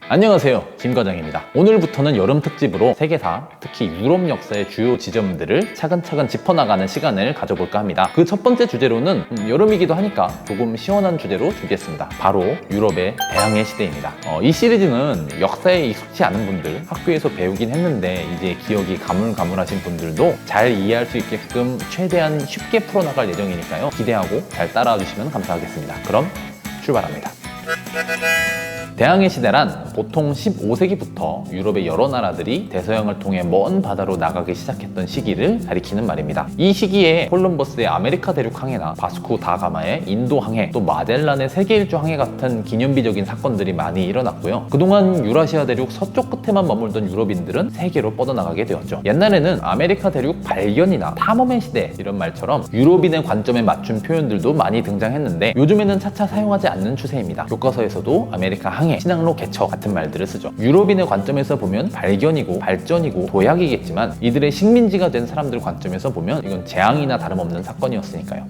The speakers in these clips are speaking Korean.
안녕하세요, 김 과장입니다. 오늘부터는 여름 특집으로 세계사, 특히 유럽 역사의 주요 지점들을 차근차근 짚어나가는 시간을 가져볼까 합니다. 그 첫 번째 주제로는 여름이기도 하니까 조금 시원한 주제로 준비했습니다. 바로 유럽의 대항해 시대입니다. 이 시리즈는 역사에 익숙치 않은 분들, 학교에서 배우긴 했는데 이제 기억이 가물가물하신 분들도 잘 이해할 수 있게끔 최대한 쉽게 풀어나갈 예정이니까요. 기대하고 잘 따라와 주시면 감사하겠습니다. 그럼 출발합니다. 대항해 시대란 보통 15세기부터 유럽의 여러 나라들이 대서양을 통해 먼 바다로 나가기 시작했던 시기를 가리키는 말입니다. 이 시기에 콜럼버스의 아메리카 대륙 항해나 바스코 다 가마의 인도 항해, 또 마젤란의 세계 일주 항해 같은 기념비적인 사건들이 많이 일어났고요. 그동안 유라시아 대륙 서쪽 끝에만 머물던 유럽인들은 세계로 뻗어나가게 되었죠. 옛날에는 아메리카 대륙 발견이나 탐험의 시대 이런 말처럼 유럽인의 관점에 맞춘 표현들도 많이 등장했는데 요즘에는 차차 사용하지 않는 추세입니다. 교과서에서도 아메리카 항해, 신항로 개척 같은 말들을 쓰죠. 유럽인의 관점에서 보면 발견이고 발전이고 도약이겠지만 이들의 식민지가 된 사람들 관점에서 보면 이건 재앙이나 다름없는 사건이었으니까요.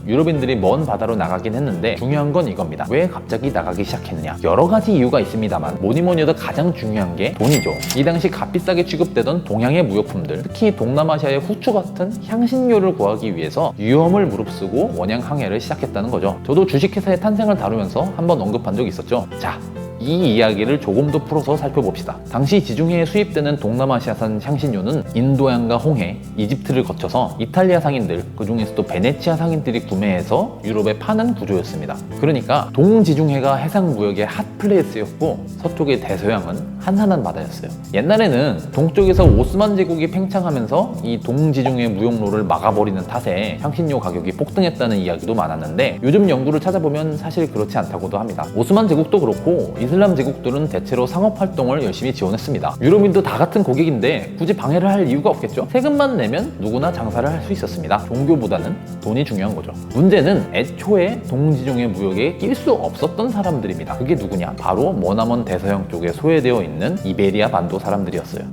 유럽인들이 먼 바다로 나가긴 했는데 중요한 건 이겁니다. 왜 갑자기 나가기 시작했냐? 여러 가지 이유가 있습니다만 뭐니뭐니 해도 가장 중요한 게 돈이죠. 이 당시 값비싸게 취급되던 동양의 무역품들, 특히 동남아시아의 후추 같은 향신료를 구하기 위해서 위험을 무릅쓰고 원양 항해를 시작했다는 거죠. 저도 주식회사의 탄생을 다루면서 한번 언급한 적이 있었죠. 자, 이 이야기를 조금 더 풀어서 살펴봅시다. 당시 지중해에 수입되는 동남아시아산 향신료는 인도양과 홍해, 이집트를 거쳐서 이탈리아 상인들, 그 중에서도 베네치아 상인들이 구매해서 유럽에 파는 구조였습니다. 그러니까 동지중해가 해상무역의 핫플레이스였고 서쪽의 대서양은 한산한 바다였어요. 옛날에는 동쪽에서 오스만 제국이 팽창하면서 이 동지중해 무역로를 막아버리는 탓에 향신료 가격이 폭등했다는 이야기도 많았는데 요즘 연구를 찾아보면 사실 그렇지 않다고도 합니다. 오스만 제국도 그렇고 이슬람 제국들은 대체로 상업활동을 열심히 지원했습니다. 유럽인도 다 같은 고객인데 굳이 방해를 할 이유가 없겠죠? 세금만 내면 누구나 장사를 할 수 있었습니다. 종교보다는 돈이 중요한 거죠. 문제는 애초에 동지중해 무역에 낄 수 없었던 사람들입니다. 그게 누구냐? 바로 머나먼 대서양 쪽에 소외되어 있는 이베리아 반도 사람들이었어요.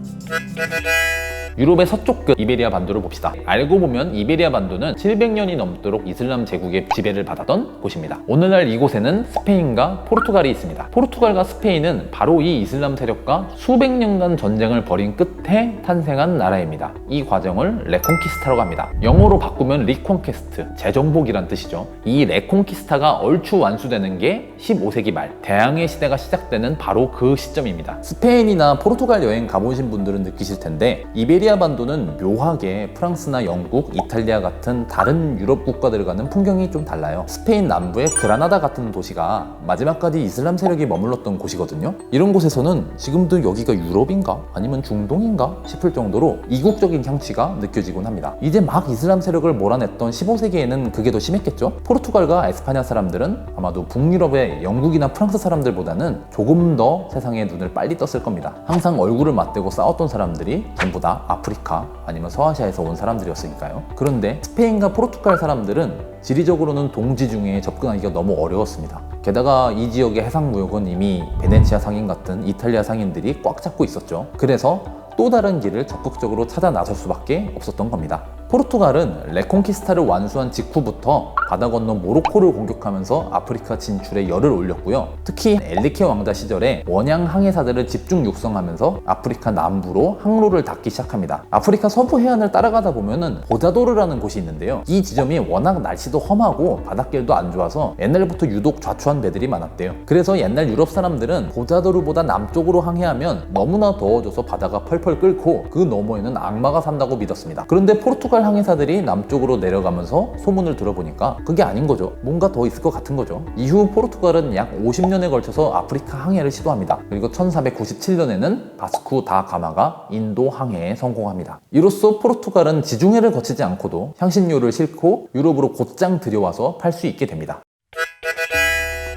유럽의 서쪽 끝 이베리아 반도를 봅시다. 알고 보면 이베리아 반도는 700년이 넘도록 이슬람 제국의 지배를 받았던 곳입니다. 오늘날 이곳에는 스페인과 포르투갈이 있습니다. 포르투갈과 스페인은 바로 이 이슬람 세력과 수백 년간 전쟁을 벌인 끝에 탄생한 나라입니다. 이 과정을 레콘키스타라고 합니다. 영어로 바꾸면 리콘퀘스트, 재정복이란 뜻이죠. 이 레콘키스타가 얼추 완수되는 게 15세기 말 대항해 시대가 시작되는 바로 그 시점입니다. 스페인이나 포르투갈 여행 가보신 분들은 느끼실 텐데 이베리아 반도는 묘하게 프랑스나 영국, 이탈리아 같은 다른 유럽 국가들과는 풍경이 좀 달라요. 스페인 남부의 그라나다 같은 도시가 마지막까지 이슬람 세력이 머물렀던 곳이거든요. 이런 곳에서는 지금도 여기가 유럽인가? 아니면 중동인가? 싶을 정도로 이국적인 향취가 느껴지곤 합니다. 이제 막 이슬람 세력을 몰아냈던 15세기에는 그게 더 심했겠죠? 포르투갈과 에스파냐 사람들은 아마도 북유럽의 영국이나 프랑스 사람들보다는 조금 더 세상의 눈을 빨리 떴을 겁니다. 항상 얼굴을 맞대고 싸웠던 사람들이 전부 다 아프리카 아니면 서아시아에서 온 사람들이었으니까요. 그런데 스페인과 포르투갈 사람들은 지리적으로는 동지중해에 접근하기가 너무 어려웠습니다. 게다가 이 지역의 해상무역은 이미 베네치아 상인 같은 이탈리아 상인들이 꽉 잡고 있었죠. 그래서 또 다른 길을 적극적으로 찾아 나설 수밖에 없었던 겁니다. 포르투갈은 레콘키스타를 완수한 직후부터 바다 건너 모로코를 공격하면서 아프리카 진출에 열을 올렸고요. 특히 엘리케 왕자 시절에 원양 항해사들을 집중 육성하면서 아프리카 남부로 항로를 닫기 시작합니다. 아프리카 서부 해안을 따라가다 보면은 보자도르라는 곳이 있는데요. 이 지점이 워낙 날씨도 험하고 바닷길도 안 좋아서 옛날부터 유독 좌초한 배들이 많았대요. 그래서 옛날 유럽 사람들은 보자도르보다 남쪽으로 항해하면 너무나 더워져서 바다가 펄펄 끓고 그 너머에는 악마가 산다고 믿었습니다. 그런데 포르투갈 항해사들이 남쪽으로 내려가면서 소문을 들어보니까 그게 아닌 거죠. 뭔가 더 있을 것 같은 거죠. 이후 포르투갈은 약 50년에 걸쳐서 아프리카 항해를 시도합니다. 그리고 1497년에는 바스코 다 가마가 인도 항해에 성공합니다. 이로써 포르투갈은 지중해를 거치지 않고도 향신료를 싣고 유럽으로 곧장 들여와서 팔 수 있게 됩니다.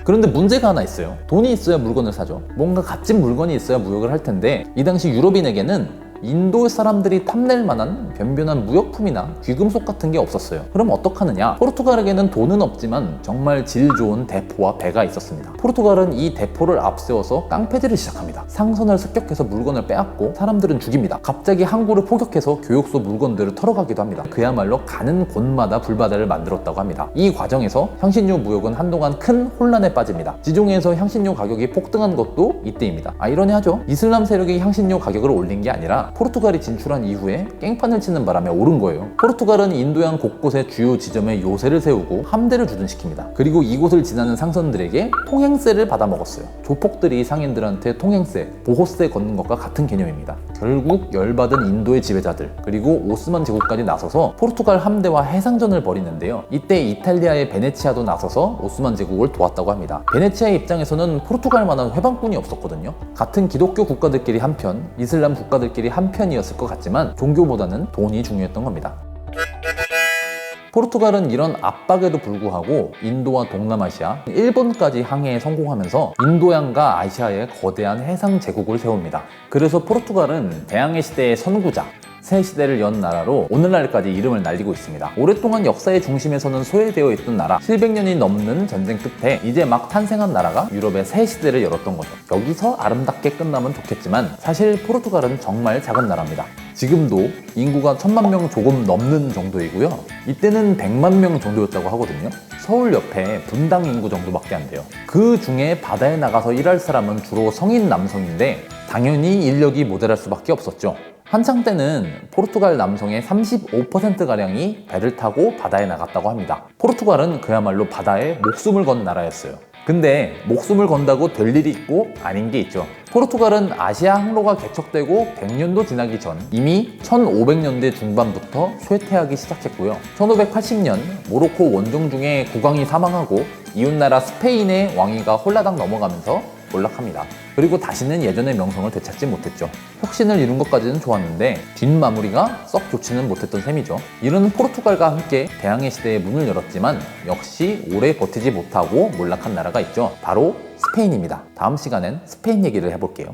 그런데 문제가 하나 있어요. 돈이 있어야 물건을 사죠. 뭔가 값진 물건이 있어야 무역을 할 텐데 이 당시 유럽인에게는 인도 사람들이 탐낼 만한 변변한 무역품이나 귀금속 같은 게 없었어요. 그럼 어떡하느냐? 포르투갈에게는 돈은 없지만 정말 질 좋은 대포와 배가 있었습니다. 포르투갈은 이 대포를 앞세워서 깡패질을 시작합니다. 상선을 습격해서 물건을 빼앗고 사람들은 죽입니다. 갑자기 항구를 포격해서 교육소 물건들을 털어가기도 합니다. 그야말로 가는 곳마다 불바다를 만들었다고 합니다. 이 과정에서 향신료 무역은 한동안 큰 혼란에 빠집니다. 지중해에서 향신료 가격이 폭등한 것도 이때입니다. 아이러니하죠? 이슬람 세력이 향신료 가격을 올린 게 아니라 포르투갈이 진출한 이후에 깽판을 치는 바람에 오른 거예요. 포르투갈은 인도양 곳곳에 주요 지점에 요새를 세우고 함대를 주둔시킵니다. 그리고 이곳을 지나는 상선들에게 통행세를 받아먹었어요. 조폭들이 상인들한테 통행세, 보호세 걷는 것과 같은 개념입니다. 결국 열받은 인도의 지배자들 그리고 오스만 제국까지 나서서 포르투갈 함대와 해상전을 벌이는데요. 이때 이탈리아의 베네치아도 나서서 오스만 제국을 도왔다고 합니다. 베네치아의 입장에서는 포르투갈만한 회방꾼이 없었거든요. 같은 기독교 국가들끼리 한편, 이슬람 국가들끼리 한편이었을 것 같지만 종교보다는 돈이 중요했던 겁니다. 포르투갈은 이런 압박에도 불구하고 인도와 동남아시아, 일본까지 항해에 성공하면서 인도양과 아시아의 거대한 해상 제국을 세웁니다. 그래서 포르투갈은 대항해 시대의 선구자, 새 시대를 연 나라로 오늘날까지 이름을 날리고 있습니다. 오랫동안 역사의 중심에서는 소외되어 있던 나라, 700년이 넘는 전쟁 끝에 이제 막 탄생한 나라가 유럽의 새 시대를 열었던 거죠. 여기서 아름답게 끝나면 좋겠지만 사실 포르투갈은 정말 작은 나라입니다. 지금도 인구가 1000만 명 조금 넘는 정도이고요. 이때는 100만 명 정도였다고 하거든요. 서울 옆에 분당 인구 정도밖에 안 돼요. 그 중에 바다에 나가서 일할 사람은 주로 성인 남성인데 당연히 인력이 모자랄 수밖에 없었죠. 한창 때는 포르투갈 남성의 35%가량이 배를 타고 바다에 나갔다고 합니다. 포르투갈은 그야말로 바다에 목숨을 건 나라였어요. 근데 목숨을 건다고 될 일이 있고 아닌 게 있죠. 포르투갈은 아시아 항로가 개척되고 100년도 지나기 전 이미 1500년대 중반부터 쇠퇴하기 시작했고요. 1580년 모로코 원정 중에 국왕이 사망하고 이웃나라 스페인의 왕위가 홀라당 넘어가면서 몰락합니다. 그리고 다시는 예전의 명성을 되찾지 못했죠. 혁신을 이룬 것까지는 좋았는데 뒷마무리가 썩 좋지는 못했던 셈이죠. 이런 포르투갈과 함께 대항해 시대의 문을 열었지만 역시 오래 버티지 못하고 몰락한 나라가 있죠. 바로 스페인입니다. 다음 시간엔 스페인 얘기를 해볼게요.